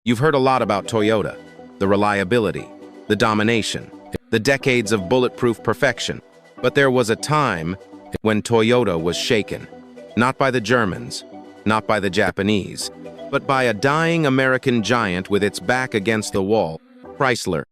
You've heard a lot about Toyota, the reliability, the domination, the decades of bulletproof perfection. But there was a time when Toyota was shaken, not by the Germans, not by the Japanese, but by a dying American giant with its back against the wall, Chrysler.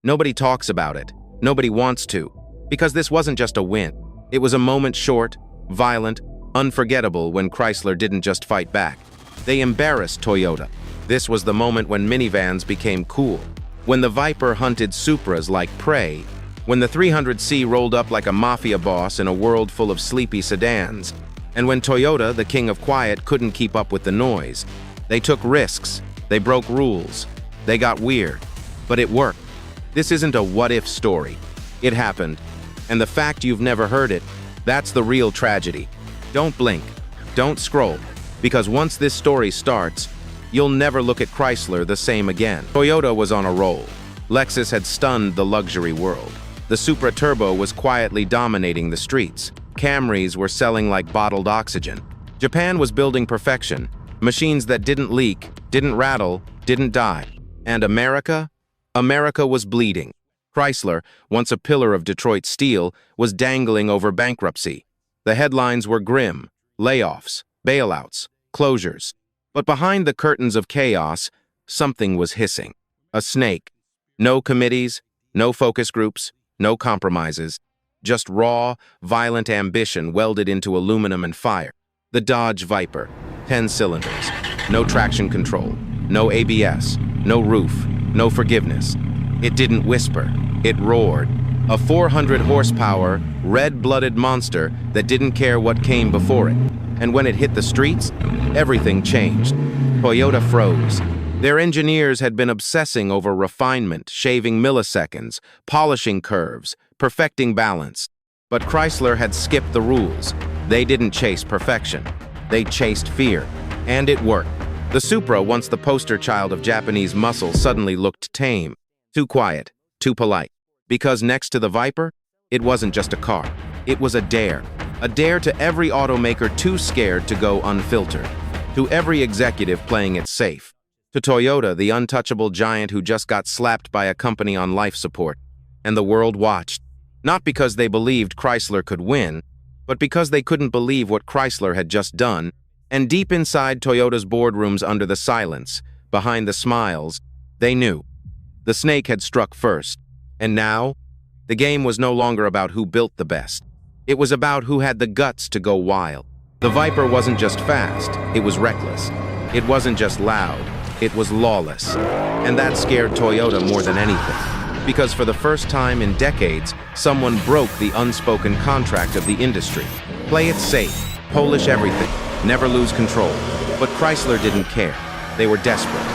Nobody talks about it. Nobody wants to, because this wasn't just a win. It was a moment short, violent, unforgettable when Chrysler didn't just fight back. They embarrassed Toyota. This was the moment when minivans became cool, when the Viper hunted Supras like prey, when the 300C rolled up like a mafia boss in a world full of sleepy sedans, and when Toyota, the king of quiet, couldn't keep up with the noise. They took risks, they broke rules, they got weird, but it worked. This isn't a what-if story. It happened, and the fact you've never heard it, that's the real tragedy. Don't blink, don't scroll, because once this story starts, you'll never look at Chrysler the same again. Toyota was on a roll. Lexus had stunned the luxury world. The Supra Turbo was quietly dominating the streets. Camrys were selling like bottled oxygen. Japan was building perfection, machines that didn't leak, didn't rattle, didn't die. And America? America was bleeding. Chrysler, once a pillar of Detroit steel, was dangling over bankruptcy. The headlines were grim: layoffs, bailouts, closures. But behind the curtains of chaos, something was hissing. A snake. No committees, no focus groups, no compromises. Just raw, violent ambition welded into aluminum and fire. The Dodge Viper. 10 cylinders. No traction control. No ABS. No roof. No forgiveness. It didn't whisper. It roared. A 400 horsepower, red-blooded monster that didn't care what came before it. And when it hit the streets, everything changed. Toyota froze. Their engineers had been obsessing over refinement, shaving milliseconds, polishing curves, perfecting balance. But Chrysler had skipped the rules. They didn't chase perfection. They chased fear. And it worked. The Supra, once the poster child of Japanese muscle, suddenly looked tame. Too quiet, too polite. Because next to the Viper, it wasn't just a car. It was a dare. A dare to every automaker too scared to go unfiltered. To every executive playing it safe. To Toyota, the untouchable giant who just got slapped by a company on life support. And the world watched. Not because they believed Chrysler could win, but because they couldn't believe what Chrysler had just done. And deep inside Toyota's boardrooms, under the silence, behind the smiles, they knew. The snake had struck first. And now, the game was no longer about who built the best. It was about who had the guts to go wild. The Viper wasn't just fast, it was reckless. It wasn't just loud, it was lawless. And that scared Toyota more than anything. Because for the first time in decades, someone broke the unspoken contract of the industry. Play it safe, polish everything, never lose control. But Chrysler didn't care. They were desperate.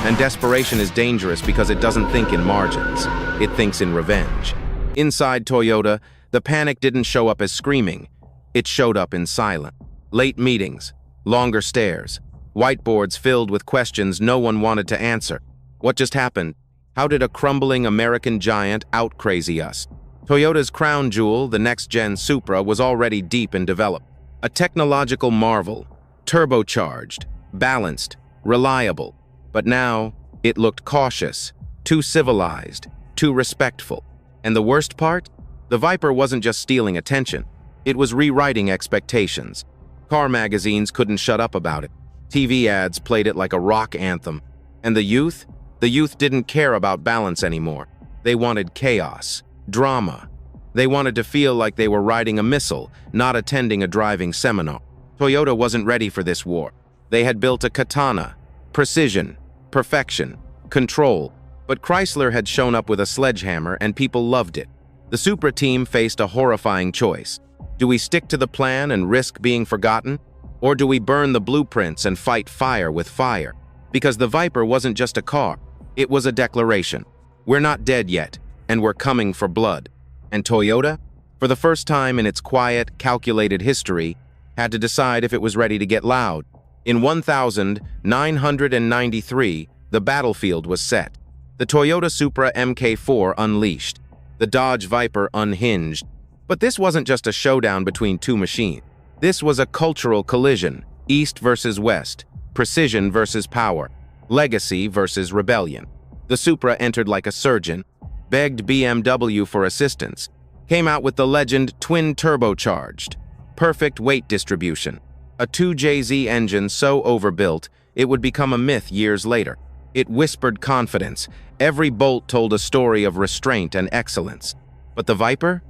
And desperation is dangerous because it doesn't think in margins. It thinks in revenge. Inside Toyota, the panic didn't show up as screaming. It showed up in silence. Late meetings, longer stares, whiteboards filled with questions no one wanted to answer. What just happened? How did a crumbling American giant out-crazy us? Toyota's crown jewel, the next-gen Supra, was already deep in development. A technological marvel, turbocharged, balanced, reliable. But now, it looked cautious, too civilized, too respectful. And the worst part? The Viper wasn't just stealing attention. It was rewriting expectations. Car magazines couldn't shut up about it. TV ads played it like a rock anthem. And the youth? The youth didn't care about balance anymore. They wanted chaos, drama. They wanted to feel like they were riding a missile, not attending a driving seminar. Toyota wasn't ready for this war. They had built a katana, precision, perfection, control. But Chrysler had shown up with a sledgehammer and people loved it. The Supra team faced a horrifying choice. Do we stick to the plan and risk being forgotten? Or do we burn the blueprints and fight fire with fire? Because the Viper wasn't just a car. It was a declaration. We're not dead yet, and we're coming for blood. And Toyota, for the first time in its quiet, calculated history, had to decide if it was ready to get loud. In 1993, the battlefield was set. The Toyota Supra Mk4 unleashed. The Dodge Viper unhinged. But this wasn't just a showdown between two machines. This was a cultural collision, East versus West, precision versus power, Legacy versus rebellion. The Supra entered like a surgeon, begged BMW for assistance, came out with the legend twin turbocharged, perfect weight distribution, a 2JZ engine so overbuilt it would become a myth years later. It whispered confidence. Every bolt told a story of restraint and excellence. But the Viper?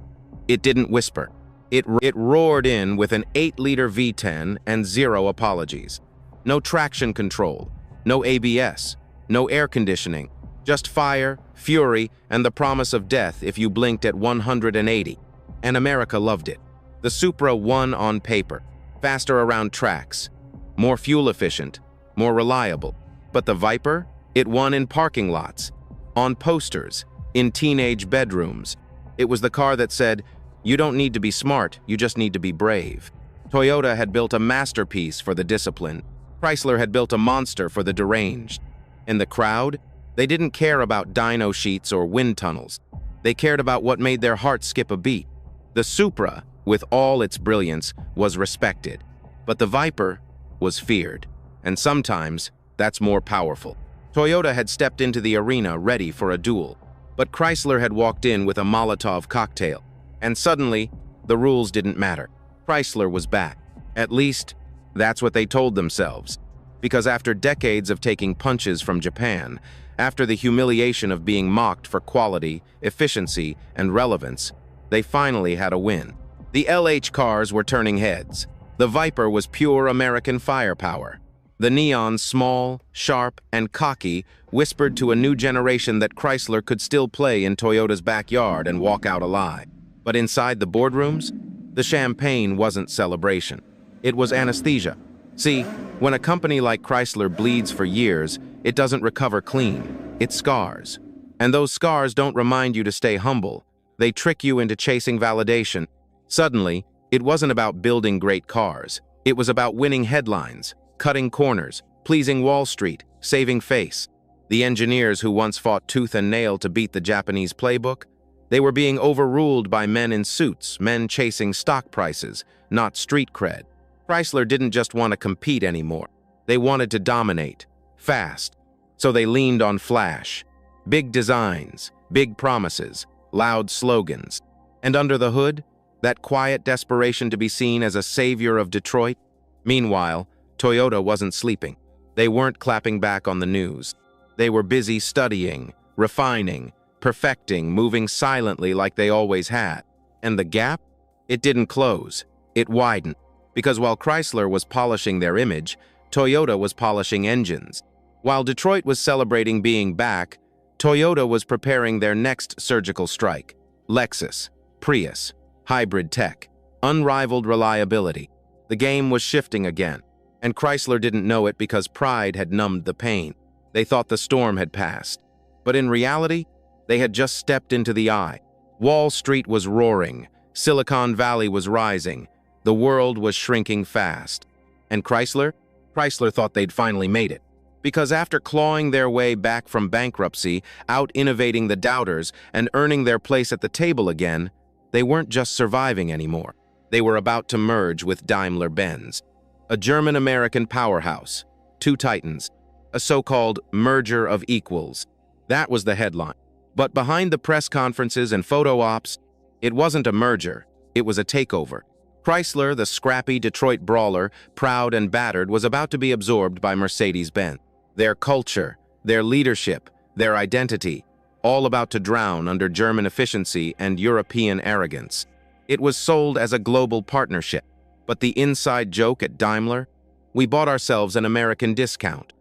It didn't whisper. It roared in with an 8-liter V10 and zero apologies. No traction control, no ABS, no air conditioning, just fire, fury, and the promise of death if you blinked at 180. And America loved it. The Supra won on paper, faster around tracks, more fuel efficient, more reliable. But the Viper? It won in parking lots, on posters, in teenage bedrooms. It was the car that said, "You don't need to be smart, you just need to be brave." Toyota had built a masterpiece for the disciplined. Chrysler had built a monster for the deranged. And the crowd? They didn't care about dyno sheets or wind tunnels. They cared about what made their heart skip a beat. The Supra, with all its brilliance, was respected. But the Viper was feared. And sometimes, that's more powerful. Toyota had stepped into the arena ready for a duel. But Chrysler had walked in with a Molotov cocktail. And suddenly, the rules didn't matter. Chrysler was back. At least, that's what they told themselves. Because after decades of taking punches from Japan, after the humiliation of being mocked for quality, efficiency, and relevance, they finally had a win. The LH cars were turning heads. The Viper was pure American firepower. The Neon, small, sharp, and cocky, whispered to a new generation that Chrysler could still play in Toyota's backyard and walk out alive. But inside the boardrooms, the champagne wasn't celebration. It was anesthesia. See, when a company like Chrysler bleeds for years, it doesn't recover clean. It scars. And those scars don't remind you to stay humble. They trick you into chasing validation. Suddenly, it wasn't about building great cars. It was about winning headlines, cutting corners, pleasing Wall Street, saving face. The engineers who once fought tooth and nail to beat the Japanese playbook, they were being overruled by men in suits, men chasing stock prices, not street cred. Chrysler didn't just want to compete anymore. They wanted to dominate, fast. So they leaned on flash, big designs, big promises, loud slogans. And under the hood, that quiet desperation to be seen as a savior of Detroit. Meanwhile, Toyota wasn't sleeping. They weren't clapping back on the news. They were busy studying, refining, perfecting, moving silently like they always had. And the gap? It didn't close. It widened. Because while Chrysler was polishing their image, Toyota was polishing engines. While Detroit was celebrating being back, Toyota was preparing their next surgical strike. Lexus, Prius, hybrid tech, unrivaled reliability. The game was shifting again, and Chrysler didn't know it because pride had numbed the pain. They thought the storm had passed. But in reality, they had just stepped into the eye. Wall Street was roaring. Silicon Valley was rising. The world was shrinking fast. And Chrysler? Chrysler thought they'd finally made it. Because after clawing their way back from bankruptcy, out-innovating the doubters, and earning their place at the table again, they weren't just surviving anymore. They were about to merge with Daimler-Benz, a German-American powerhouse, two titans, a so-called merger of equals. That was the headline. But behind the press conferences and photo ops, it wasn't a merger, it was a takeover. Chrysler, the scrappy Detroit brawler, proud and battered, was about to be absorbed by Mercedes-Benz. Their culture, their leadership, their identity, all about to drown under German efficiency and European arrogance. It was sold as a global partnership. But the inside joke at Daimler? We bought ourselves an American discount.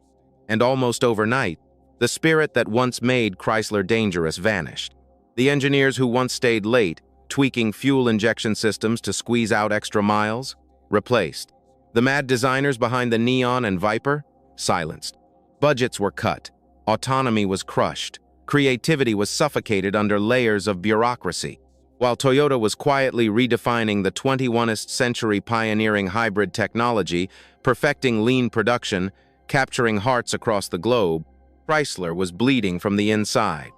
And almost overnight, the spirit that once made Chrysler dangerous vanished. The engineers who once stayed late, tweaking fuel injection systems to squeeze out extra miles, replaced. The mad designers behind the Neon and Viper, silenced. Budgets were cut. Autonomy was crushed. Creativity was suffocated under layers of bureaucracy. While Toyota was quietly redefining the 21st century pioneering hybrid technology, perfecting lean production, capturing hearts across the globe, Chrysler was bleeding from the inside.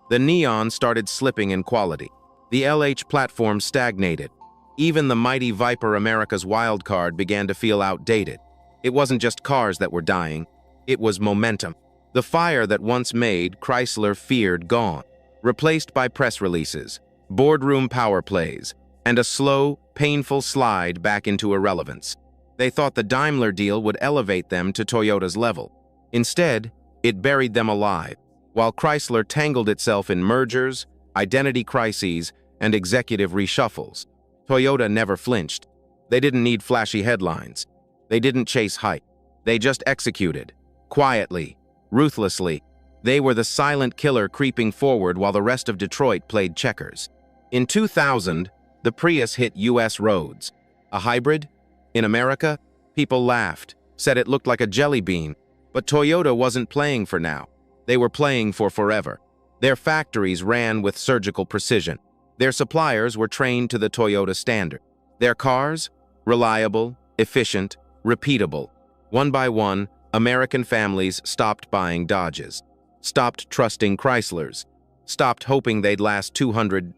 The Neon started slipping in quality. The LH platform stagnated. Even the mighty Viper, America's wildcard, began to feel outdated. It wasn't just cars that were dying. It was momentum. The fire that once made Chrysler feared gone, replaced by press releases, boardroom power plays, and a slow, painful slide back into irrelevance. They thought the Daimler deal would elevate them to Toyota's level. Instead, it buried them alive, while Chrysler tangled itself in mergers, identity crises, and executive reshuffles. Toyota never flinched. They didn't need flashy headlines. They didn't chase hype. They just executed. Quietly, ruthlessly. They were the silent killer creeping forward while the rest of Detroit played checkers. In 2000, the Prius hit US roads. A hybrid? In America, people laughed, said it looked like a jelly bean. But Toyota wasn't playing for now. They were playing for forever. Their factories ran with surgical precision. Their suppliers were trained to the Toyota standard. Their cars? Reliable, efficient, repeatable. One by one, American families stopped buying Dodges, stopped trusting Chryslers, stopped hoping they'd last 200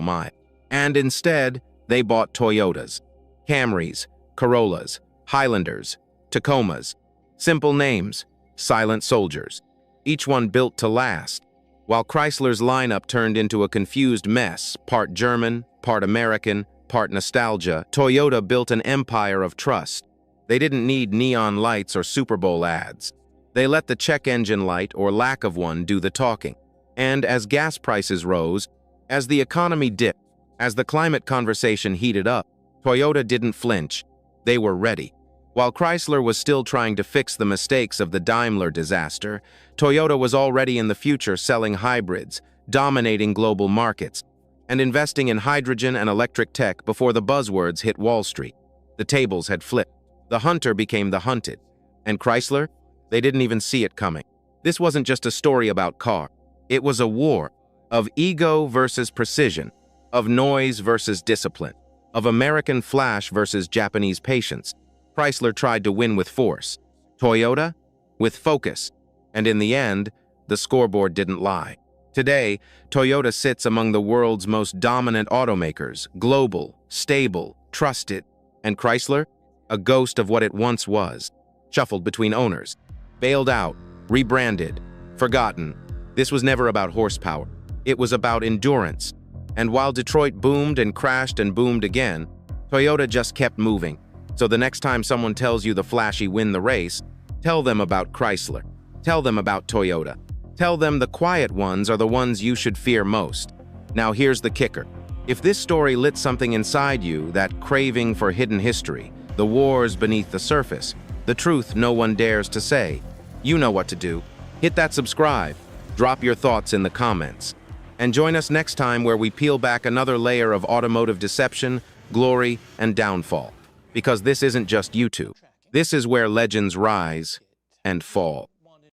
miles. And instead, they bought Toyotas. Camrys, Corollas, Highlanders, Tacomas. Simple names, silent soldiers. Each one built to last. While Chrysler's lineup turned into a confused mess, part German, part American, part nostalgia, Toyota built an empire of trust. They didn't need neon lights or Super Bowl ads. They let the check engine light, or lack of one, do the talking. And as gas prices rose, as the economy dipped, as the climate conversation heated up, Toyota didn't flinch. They were ready. While Chrysler was still trying to fix the mistakes of the Daimler disaster, Toyota was already in the future selling hybrids, dominating global markets, and investing in hydrogen and electric tech before the buzzwords hit Wall Street. The tables had flipped. The hunter became the hunted. And Chrysler? They didn't even see it coming. This wasn't just a story about car. It was a war of ego versus precision, of noise versus discipline, of American flash versus Japanese patience. Chrysler tried to win with force. Toyota? With focus. And in the end, the scoreboard didn't lie. Today, Toyota sits among the world's most dominant automakers, global, stable, trusted. And Chrysler? A ghost of what it once was, shuffled between owners, bailed out, rebranded, forgotten. This was never about horsepower. It was about endurance. And while Detroit boomed and crashed and boomed again, Toyota just kept moving. So the next time someone tells you the flashy win the race, tell them about Chrysler. Tell them about Toyota. Tell them the quiet ones are the ones you should fear most. Now here's the kicker. If this story lit something inside you, that craving for hidden history, the wars beneath the surface, the truth no one dares to say, you know what to do. Hit that subscribe, drop your thoughts in the comments, and join us next time where we peel back another layer of automotive deception, glory, and downfall. Because this isn't just YouTube. This is where legends rise and fall.